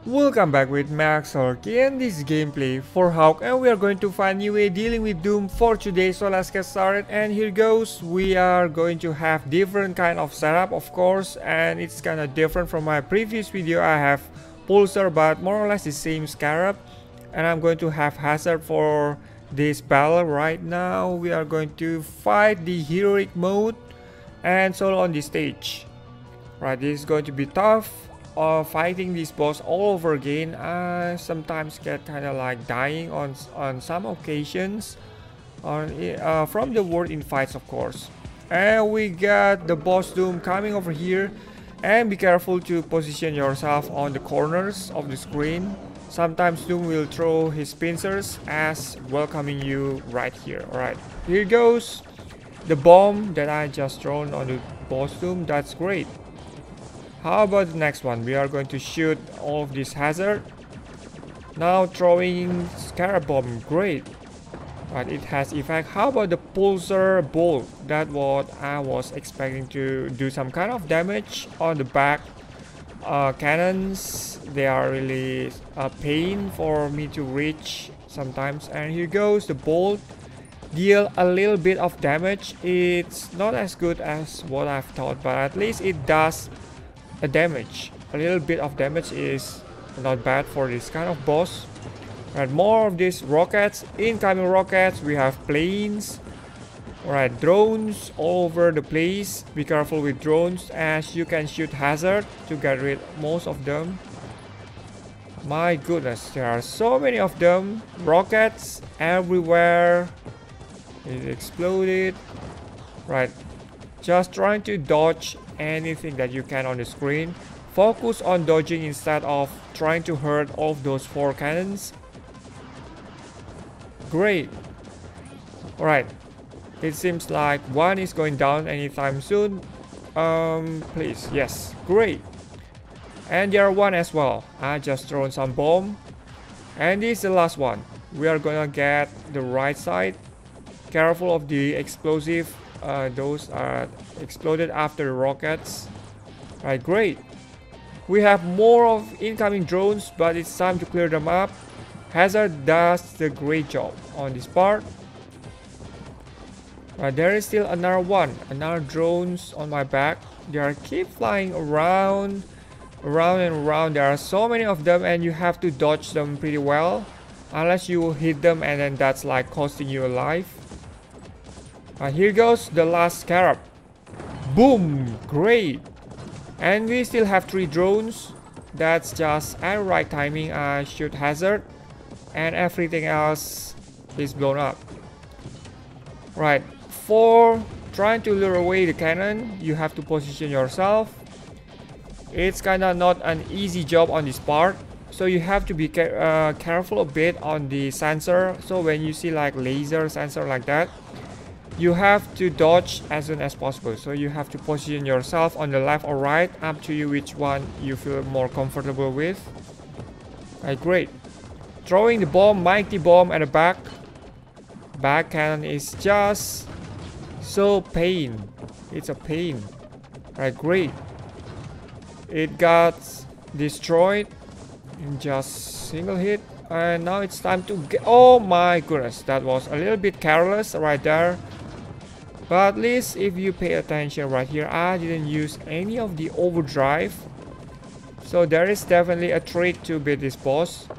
Welcome back with Axel again. This is gameplay for Hawk, and we are going to find new way dealing with Doom for today. So let's get started, and here goes. We are going to have different kind of setup, of course, and it's kind of different from my previous video. I have pulsar, but more or less the same scarab, and I'm going to have hazard for this battle. Right now we are going to fight the heroic mode and solo on this stage. Right, this is going to be tough. Fighting this boss all over again. I sometimes get kind of like dying on some occasions from the word in fights, of course. And we got the boss Doom coming over here, and be careful to position yourself on the corners of the screen. Sometimes Doom will throw his pincers as welcoming you right here. Alright, here goes the bomb that I just thrown on the boss Doom. That's great. How about the next one? We are going to shoot all of this hazard. Now throwing scarab bomb, great. But it has effect. How about the pulsar bolt? That's what I was expecting to do some kind of damage on the back cannons. They are really a pain for me to reach sometimes. And here goes the bolt. Deal a little bit of damage. It's not as good as what I've thought, but at least it does a damage. A little bit of damage is not bad for this kind of boss. And more of these rockets, incoming rockets. We have planes. Alright, drones all over the place. Be careful with drones, as you can shoot hazard to get rid of most of them. My goodness, there are so many of them. Rockets everywhere. It exploded. Right, just trying to dodge anything that you can on the screen. Focus on dodging instead of trying to hurt all of those 4 cannons. Great. Alright, it seems like one is going down anytime soon. Please, yes, great. And the other one as well. I just thrown some bomb, and this is the last one. We are gonna get the right side. Careful of the explosive. Those are exploded after the rockets. Right, great. We have more of incoming drones, but it's time to clear them up. Hazard does the great job on this part. Right, there is still another drones on my back. They are keep flying around and around. There are so many of them, and you have to dodge them pretty well, unless you hit them, and then that's like costing you a life. Here goes the last scarab. Boom! Great! And we still have 3 drones. That's just at right timing. I shoot hazard, and everything else is blown up. Right, for trying to lure away the cannon, you have to position yourself. It's kinda not an easy job on this part, so you have to be careful a bit on the sensor. So when you see like laser sensor like that, you have to dodge as soon as possible. So you have to position yourself on the left or right, up to you which one you feel more comfortable with. Right, great. Throwing the bomb, mighty bomb at the back. Back cannon is just so pain. It's a pain. Right, great. It got destroyed in just single hit. And now it's time to get... Oh my goodness, that was a little bit careless right there. But at least if you pay attention right here, I didn't use any of the overdrive. So there is definitely a trick to beat this boss.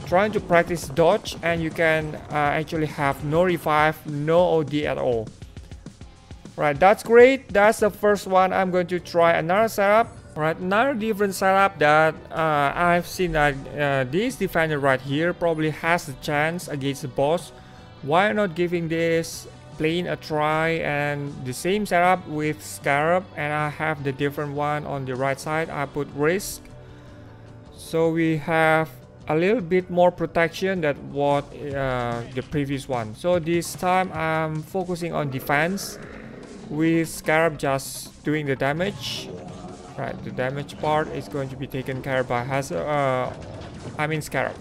Trying to practice dodge, and you can actually have no revive, no OD at all. Right, that's great. That's the first one. I'm going to try another setup. Right, another different setup that I've seen that this defender right here probably has a chance against the boss. Why not giving this plane a try, and the same setup with scarab, and I have the different one on the right side. I put risk, so we have a little bit more protection than what the previous one. So this time I'm focusing on defense, with scarab just doing the damage. Right, the damage part is going to be taken care by hazard. Scarab.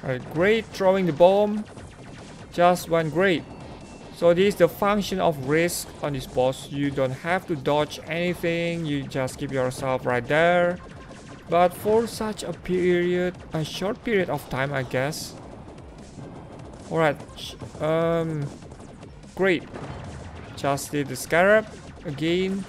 Right, great. Throwing the bomb just went great. So this is the function of risk on this boss. You don't have to dodge anything. You just keep yourself right there. but for such a short period of time, I guess. Alright, great. Just did the scarab again.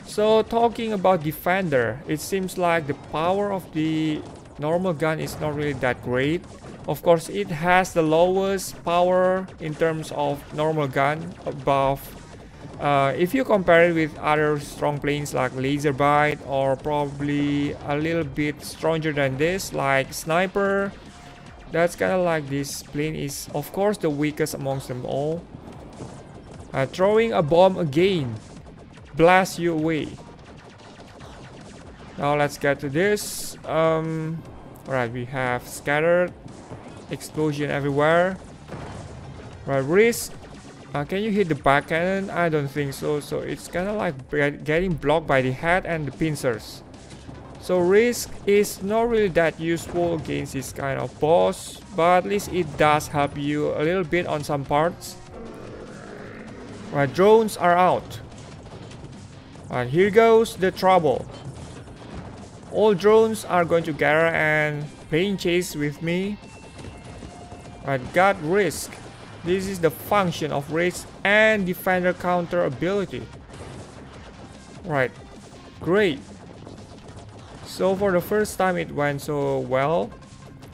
So talking about defender, it seems like the power of the normal gun is not really that great. Of course, it has the lowest power in terms of normal gun above. If you compare it with other strong planes like laser bite, or probably a little bit stronger than this like sniper, that's kind of like this plane is of course the weakest amongst them all. Throwing a bomb again, blast you away. Now let's get to this. Alright, we have scattered, explosion everywhere. Right, risk. Can you hit the back cannon? I don't think so. So it's kind of like getting blocked by the head and the pincers. So risk is not really that useful against this kind of boss, but at least it does help you a little bit on some parts. Right, drones are out. Right, here goes the trouble. All drones are going to gather and playing chase with me. Right, got risk. This is the function of risk and defender counter ability. Right, great. So for the first time it went so well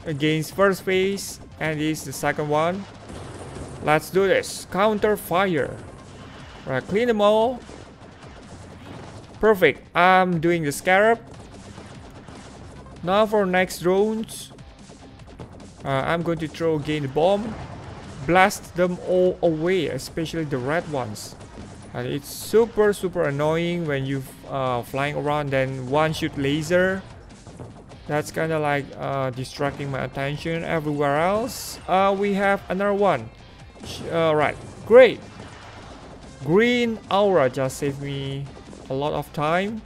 against first phase, and this is the second one. Let's do this. Counter fire. Right, clean them all. Perfect. I'm doing the scarab. Now for next drones, I'm going to throw again the bomb. Blast them all away, especially the red ones. And it's super annoying when you flying around, then one shoot laser. That's kind of like distracting my attention everywhere else. We have another one. Right, great. Green aura just saved me a lot of time.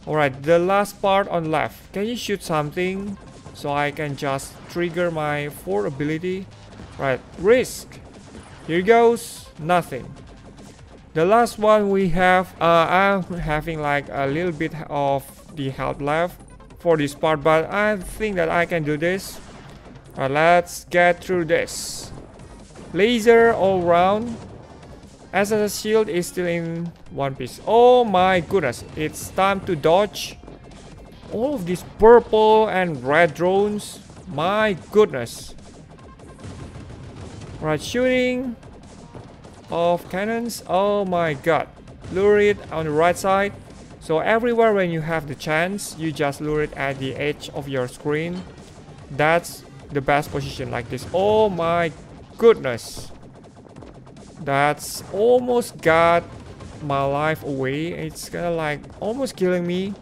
Alright, the last part on left. Can you shoot something so I can just trigger my 4 ability? Right, risk. Here goes. Nothing. The last one we have, I'm having like a little bit of the health left for this part, but I think that I can do this. Alright, let's get through this. Laser all round. SS shield is still in one piece. Oh my goodness, it's time to dodge all of these purple and red drones. My goodness. Right, shooting of cannons. Oh my god. Lure it on the right side. So everywhere when you have the chance, you just lure it at the edge of your screen. That's the best position like this. Oh my goodness. That's almost got my life away. It's kind of like almost killing me.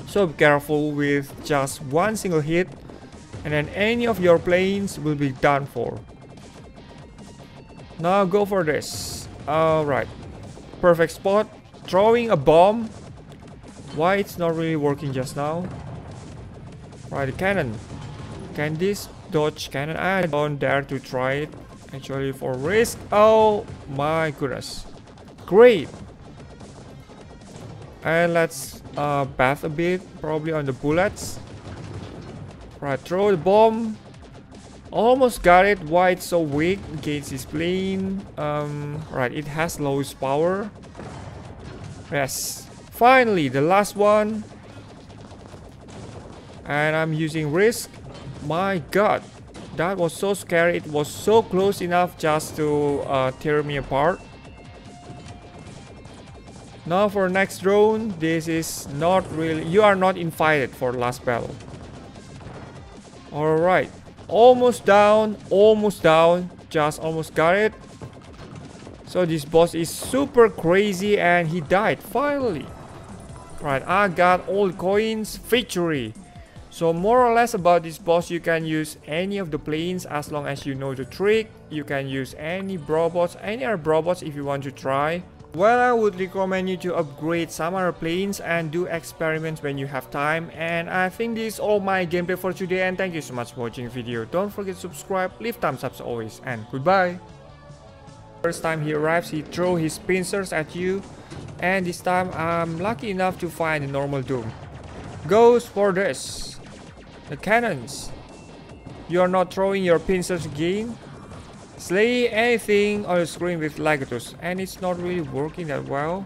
So be careful with just one single hit, and then any of your planes will be done for. Now go for this. Alright, perfect spot. Throwing a bomb. Why it's not really working just now? Right, the cannon. Can this dodge cannon? I don't dare to try it. Actually, for risk. Oh my goodness. Great. And let's bath a bit, probably on the bullets. Right, throw the bomb. Almost got it. Why it's so weak against this plane? Right, it has lowest power. Yes. Finally, the last one. And I'm using risk. My god. That was so scary. It was so close enough just to tear me apart. Now for next drone, this is not really, you are not invited for last battle. Alright, almost down, just almost got it. So this boss is super crazy and he died finally. Right, I got all coins, victory. So more or less about this boss, you can use any of the planes as long as you know the trick. You can use any robots, any other robots if you want to try. Well, I would recommend you to upgrade some other planes and do experiments when you have time. And I think this is all my gameplay for today, and thank you so much for watching the video. Don't forget to subscribe, leave thumbs up as always, and goodbye. First time he arrives, he throws his pincers at you, and this time I'm lucky enough to find a normal doom. goes for this. The cannons. You are not throwing your pincers again. Slay anything on the screen with Legatus, and it's not really working that well.